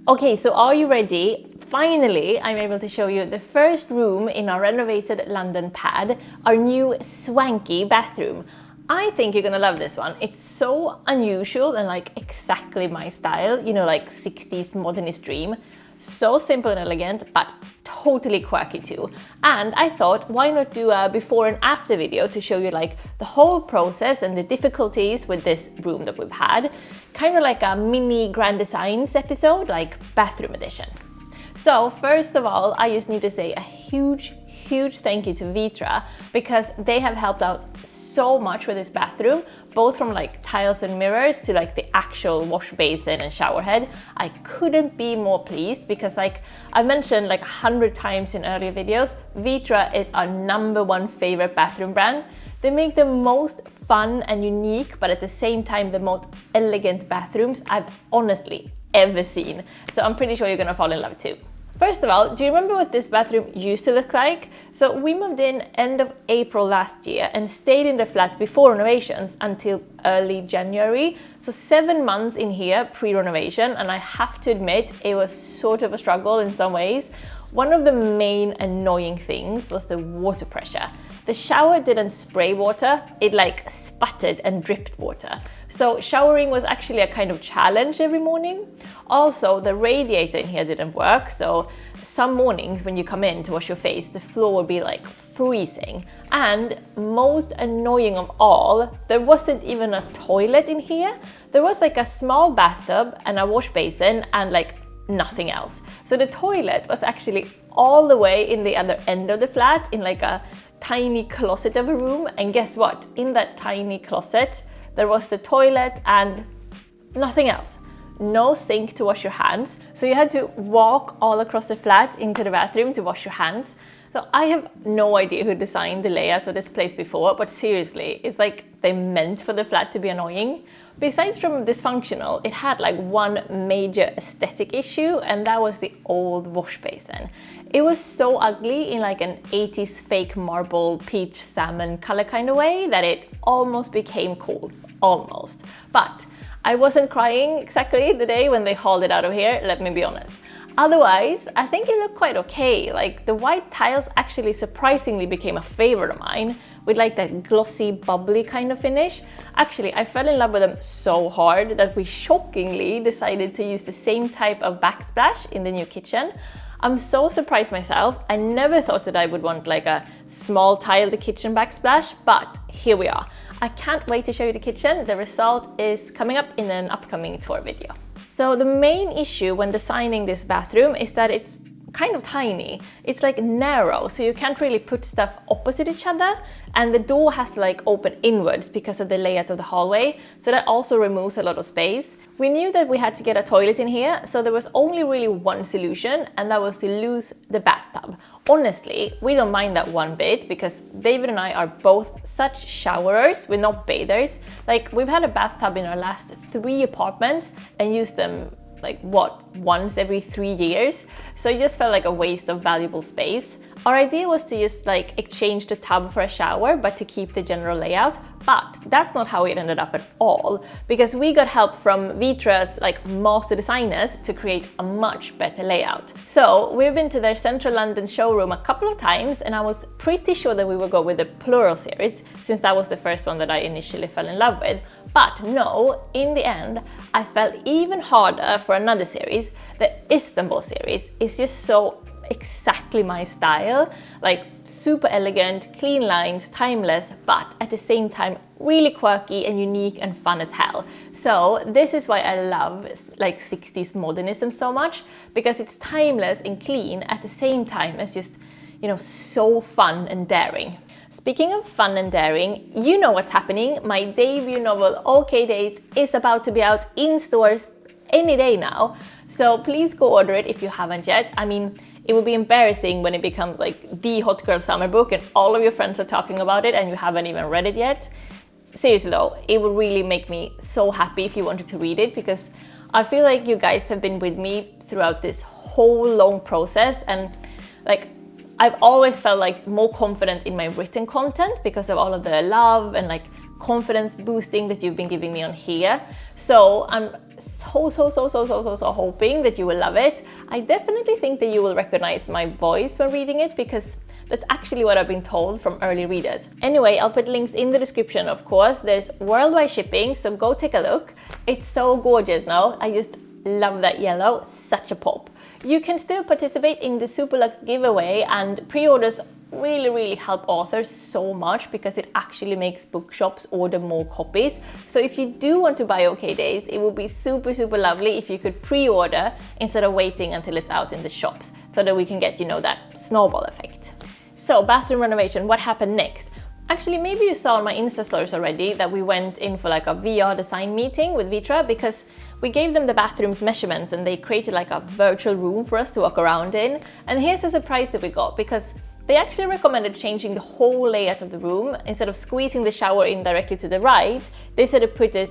Okay, so are you ready? Finally, I'm able to show you the first room in our renovated London pad, our new swanky bathroom. I think you're gonna love this one. It's so unusual and like exactly my style, you know, like 60s modernist dream. So simple and elegant, but totally quirky too. And I thought, why not do a before and after video to show you like the whole process and the difficulties with this room that we've had. Kind of like a mini grand designs episode, like bathroom edition. So first of all, I just need to say a huge thank you to Vitra, because they have helped out so much with this bathroom, both from like tiles and mirrors to like the actual wash basin and shower head. I couldn't be more pleased because, like I mentioned like 100 times in earlier videos, Vitra is our #1 favorite bathroom brand. They make the most fun and unique, but at the same time the most elegant bathrooms I've honestly ever seen. So I'm pretty sure you're gonna fall in love too. First of all, do you remember what this bathroom used to look like? So we moved in end of April last year and stayed in the flat before renovations until early January. So 7 months in here pre-renovation, and I have to admit it was sort of a struggle in some ways. One of the main annoying things was the water pressure. The shower didn't spray water, it like sputtered and dripped water. So showering was actually a kind of challenge every morning. Also, the radiator in here didn't work, so some mornings when you come in to wash your face, the floor would be like freezing. And most annoying of all, there wasn't even a toilet in here. There was like a small bathtub and a wash basin and like nothing else. So the toilet was actually all the way in the other end of the flat in like a tiny closet of a room. And guess what? In that tiny closet, there was the toilet and nothing else. No sink to wash your hands. So you had to walk all across the flat into the bathroom to wash your hands. So I have no idea who designed the layout of this place before, but seriously, it's like they meant for the flat to be annoying. Besides from dysfunctional, it had like one major aesthetic issue, and that was the old wash basin. It was so ugly in like an 80s fake marble peach salmon color kind of way that it almost became cool. Almost. But I wasn't crying exactly the day when they hauled it out of here, let me be honest. Otherwise, I think it looked quite okay. Like the white tiles actually surprisingly became a favorite of mine, with like that glossy, bubbly kind of finish. Actually, I fell in love with them so hard that we shockingly decided to use the same type of backsplash in the new kitchen. I'm so surprised myself. I never thought that I would want like a small tiled kitchen backsplash, but here we are. I can't wait to show you the kitchen. The result is coming up in an upcoming tour video. So the main issue when designing this bathroom is that it's kind of tiny. It's like narrow, so you can't really put stuff opposite each other, and the door has to like open inwards because of the layout of the hallway, so that also removes a lot of space. We knew that we had to get a toilet in here, so there was only really one solution, and that was to lose the bathtub. Honestly, we don't mind that one bit because David and I are both such showerers, we're not bathers. Like we've had a bathtub in our last 3 apartments and used them like what, once every 3 years. So it just felt like a waste of valuable space. Our idea was to just like exchange the tub for a shower, but to keep the general layout. But that's not how it ended up at all, because we got help from Vitra's like master designers to create a much better layout. So we've been to their central London showroom a couple of times, and I was pretty sure that we would go with the Plural series, since that was the first one that I initially fell in love with. But no, in the end, I fell even harder for another series. The Istanbul series is just so exactly my style, like super elegant, clean lines, timeless, but at the same time really quirky and unique and fun as hell. So this is why I love like 60s modernism so much, because it's timeless and clean at the same time as just, you know, so fun and daring. Speaking of fun and daring, you know what's happening. My debut novel, OK Days, is about to be out in stores any day now. So please go order it if you haven't yet. I mean, it would be embarrassing when it becomes like the hot girl summer book and all of your friends are talking about it and you haven't even read it yet. Seriously though, it would really make me so happy if you wanted to read it, because I feel like you guys have been with me throughout this whole long process, and like I've always felt like more confident in my written content because of all of the love and like confidence boosting that you've been giving me on here. So I'm so hoping that you will love it. I definitely think that you will recognize my voice when reading it, because that's actually what I've been told from early readers. Anyway, I'll put links in the description, of course. There's worldwide shipping, so go take a look. It's so gorgeous now. I just love that yellow, such a pop. You can still participate in the Superlux giveaway, and pre-orders really help authors so much because it actually makes bookshops order more copies. So if you do want to buy okaydays, it would be super lovely if you could pre-order instead of waiting until it's out in the shops, so that we can get, you know, that snowball effect. So bathroom renovation, what happened next? Actually, maybe you saw on my Insta stories already that we went in for like a VR design meeting with Vitra, because we gave them the bathroom's measurements and they created like a virtual room for us to walk around in. And here's the surprise that we got, because they actually recommended changing the whole layout of the room. Instead of squeezing the shower in directly to the right, they said to put it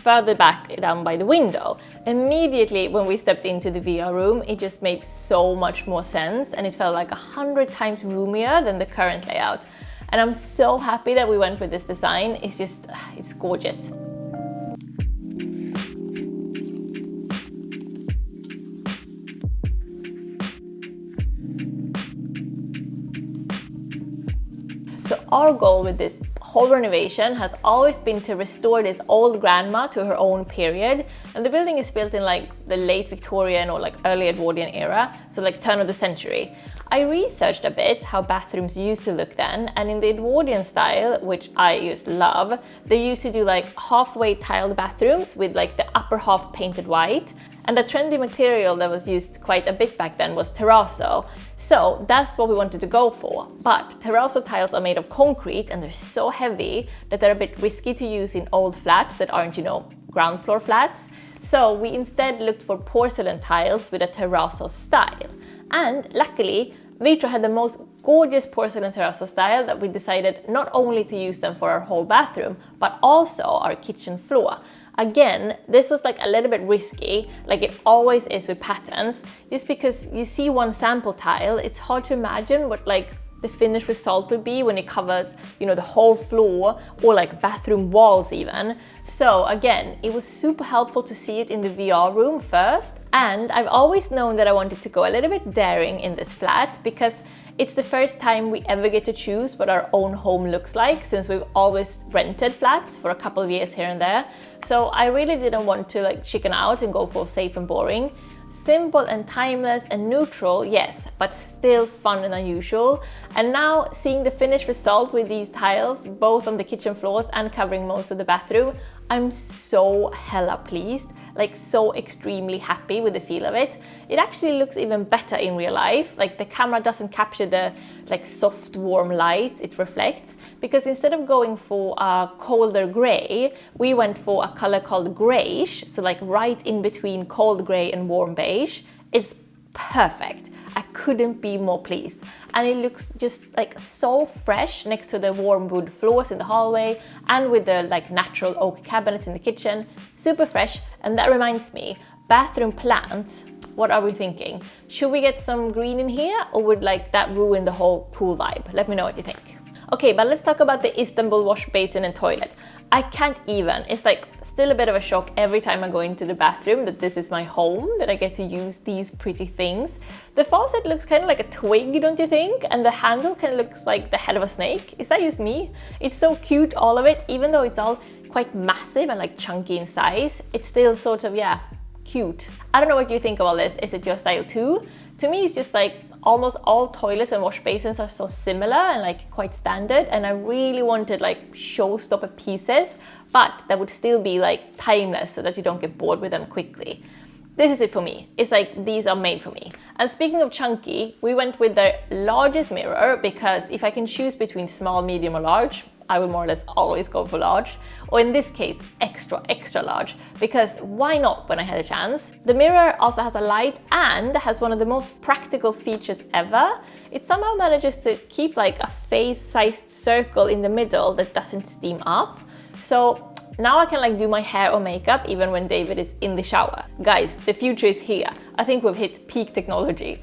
further back down by the window. Immediately when we stepped into the VR room, it just made so much more sense, and it felt like 100 times roomier than the current layout. And I'm so happy that we went with this design. It's gorgeous. So our goal with this whole renovation has always been to restore this old grandma to her own period. And the building is built in like the late Victorian or like early Edwardian era, so like turn of the century. I researched a bit how bathrooms used to look then, and in the Edwardian style, which I just love, they used to do like halfway tiled bathrooms with like the upper half painted white. And a trendy material that was used quite a bit back then was terrazzo. So that's what we wanted to go for. But terrazzo tiles are made of concrete and they're so heavy that they're a bit risky to use in old flats that aren't, you know, ground floor flats. So we instead looked for porcelain tiles with a terrazzo style. And luckily, Vitra had the most gorgeous porcelain terrazzo style that we decided not only to use them for our whole bathroom, but also our kitchen floor. Again, this was like a little bit risky, like it always is with patterns. Just because you see one sample tile, it's hard to imagine what like the finished result would be when it covers, you know, the whole floor or like bathroom walls even. So again, it was super helpful to see it in the VR room first. And I've always known that I wanted to go a little bit daring in this flat, because it's the first time we ever get to choose what our own home looks like, since we've always rented flats for a couple of years here and there. So I really didn't want to like chicken out and go for safe and boring. Simple and timeless and neutral, yes, but still fun and unusual. And now seeing the finished result with these tiles, both on the kitchen floors and covering most of the bathroom, I'm so hella pleased, like so extremely happy with the feel of it. It actually looks even better in real life. Like the camera doesn't capture the like soft warm light it reflects, because instead of going for a colder gray, we went for a color called grayish, so like right in between cold gray and warm beige. It's perfect. I couldn't be more pleased. And it looks just like so fresh next to the warm wood floors in the hallway and with the like natural oak cabinets in the kitchen. Super fresh. And that reminds me, bathroom plants, what are we thinking? Should we get some green in here, or would like that ruin the whole pool vibe? Let me know what you think. Okay, but let's talk about the Istanbul wash basin and toilet. I can't even. It's like still a bit of a shock every time I go into the bathroom that this is my home, that I get to use these pretty things. The faucet looks kind of like a twig, don't you think? And the handle kind of looks like the head of a snake. Is that just me? It's so cute, all of it, even though it's all quite massive and like chunky in size. It's still sort of, yeah, cute. I don't know what you think of all this. Is it your style too? To me, it's just like almost all toilets and wash basins are so similar and like quite standard, and I really wanted like showstopper pieces, but that would still be like timeless so that you don't get bored with them quickly. This is it for me. It's like these are made for me. And speaking of chunky, we went with the largest mirror, because if I can choose between small, medium or large, I would more or less always go for large, or in this case, extra large, because why not when I had a chance? The mirror also has a light and has one of the most practical features ever. It somehow manages to keep like a face-sized circle in the middle that doesn't steam up. So now I can like do my hair or makeup even when David is in the shower. Guys, the future is here. I think we've hit peak technology.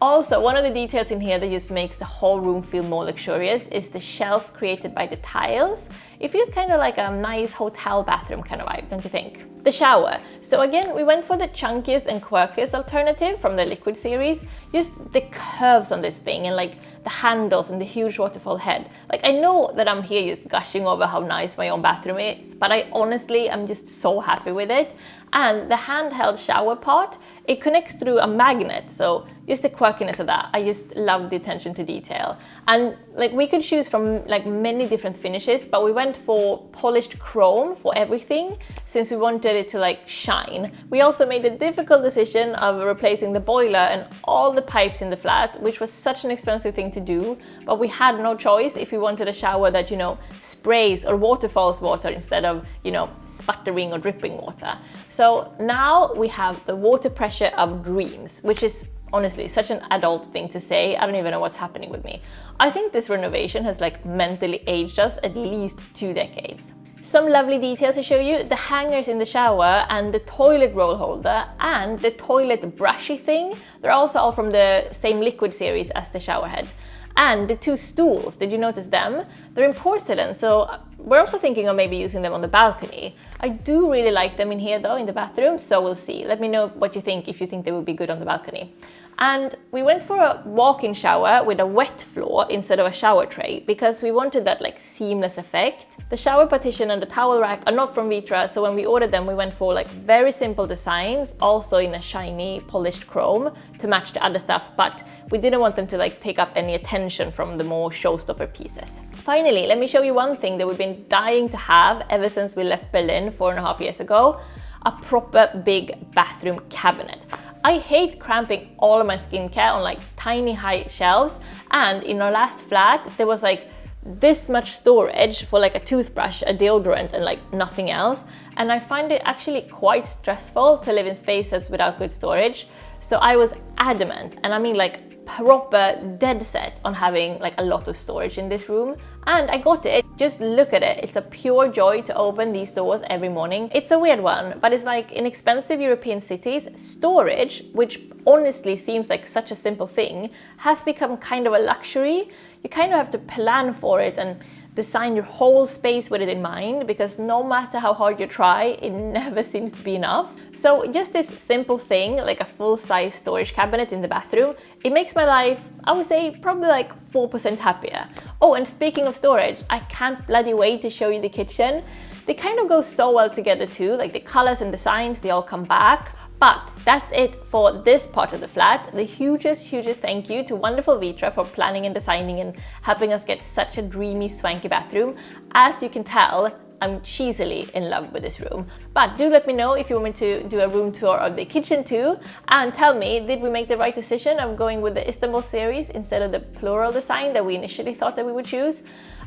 Also, one of the details in here that just makes the whole room feel more luxurious is the shelf created by the tiles. it feels kind of like a nice hotel bathroom kind of vibe, don't you think? The shower. So again, we went for the chunkiest and quirkiest alternative from the liquid series. Just the curves on this thing and like the handles and the huge waterfall head. Like, I know that I'm here just gushing over how nice my own bathroom is, but I honestly am just so happy with it. And the handheld shower part, it connects through a magnet, so just the quirkiness of that. I just love the attention to detail. And like, we could choose from like many different finishes, but we went for polished chrome for everything since we wanted it to like shine. We also made the difficult decision of replacing the boiler and all the pipes in the flat, which was such an expensive thing to do, but we had no choice if we wanted a shower that, you know, sprays or waterfalls water instead of, you know, sputtering or dripping water. So now we have the water pressure of dreams, which is honestly such an adult thing to say. I don't even know what's happening with me. I think this renovation has like mentally aged us at least 2 decades. Some lovely details to show you: the hangers in the shower and the toilet roll holder and the toilet brushy thing. They're also all from the same liquid series as the shower head. And the 2 stools, did you notice them? They're in porcelain, so we're also thinking of maybe using them on the balcony. I do really like them in here though, in the bathroom, so we'll see. Let me know what you think, if you think they would be good on the balcony. And we went for a walk-in shower with a wet floor instead of a shower tray because we wanted that like seamless effect. The shower partition and the towel rack are not from Vitra, so when we ordered them, we went for like very simple designs, also in a shiny polished chrome to match the other stuff, but we didn't want them to like take up any attention from the more showstopper pieces. Finally, let me show you one thing that we've been dying to have ever since we left Berlin 4.5 years ago: a proper big bathroom cabinet. I hate cramping all of my skincare on like tiny high shelves, and in our last flat there was like this much storage for like a toothbrush, a deodorant, and like nothing else. And I find it actually quite stressful to live in spaces without good storage. So I was adamant, and I mean like proper dead set on having like a lot of storage in this room, and I got it. Just look at it. It's a pure joy to open these doors every morning. It's a weird one, but it's like in expensive European cities, storage, which honestly seems like such a simple thing, has become kind of a luxury. You kind of have to plan for it and design your whole space with it in mind, because no matter how hard you try, it never seems to be enough. So just this simple thing, like a full-size storage cabinet in the bathroom, it makes my life, I would say, probably like 4% happier. Oh, and speaking of storage, I can't bloody wait to show you the kitchen. They kind of go so well together too, like the colors and designs, they all come back. But that's it for this part of the flat. The hugest thank you to wonderful Vitra for planning and designing and helping us get such a dreamy, swanky bathroom. As you can tell, I'm cheesily in love with this room. But do let me know if you want me to do a room tour of the kitchen too, and tell me, did we make the right decision of going with the Istanbul series instead of the plural design that we initially thought that we would choose?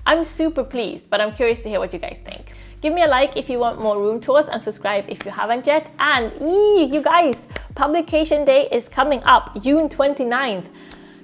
I'm super pleased, but I'm curious to hear what you guys think. Give me a like if you want more room tours, and subscribe if you haven't yet. And you guys, publication day is coming up, June 29th.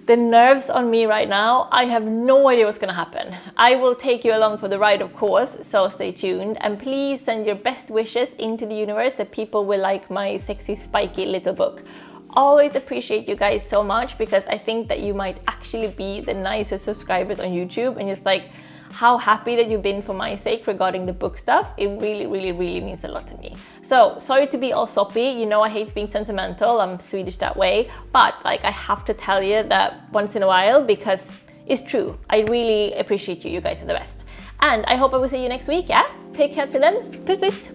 The nerves on me right now, I have no idea what's gonna happen. I will take you along for the ride, of course, so stay tuned. And please send your best wishes into the universe that people will like my sexy, spiky little book. Always appreciate you guys so much, because I think that you might actually be the nicest subscribers on YouTube, and just like how happy that you've been for my sake regarding the book stuff. It really means a lot to me. So sorry to be all soppy, you know I hate being sentimental, I'm Swedish that way, but like I have to tell you that once in a while, because it's true. I really appreciate you, you guys are the best. And I hope I will see you next week, yeah? Take care till then, peace.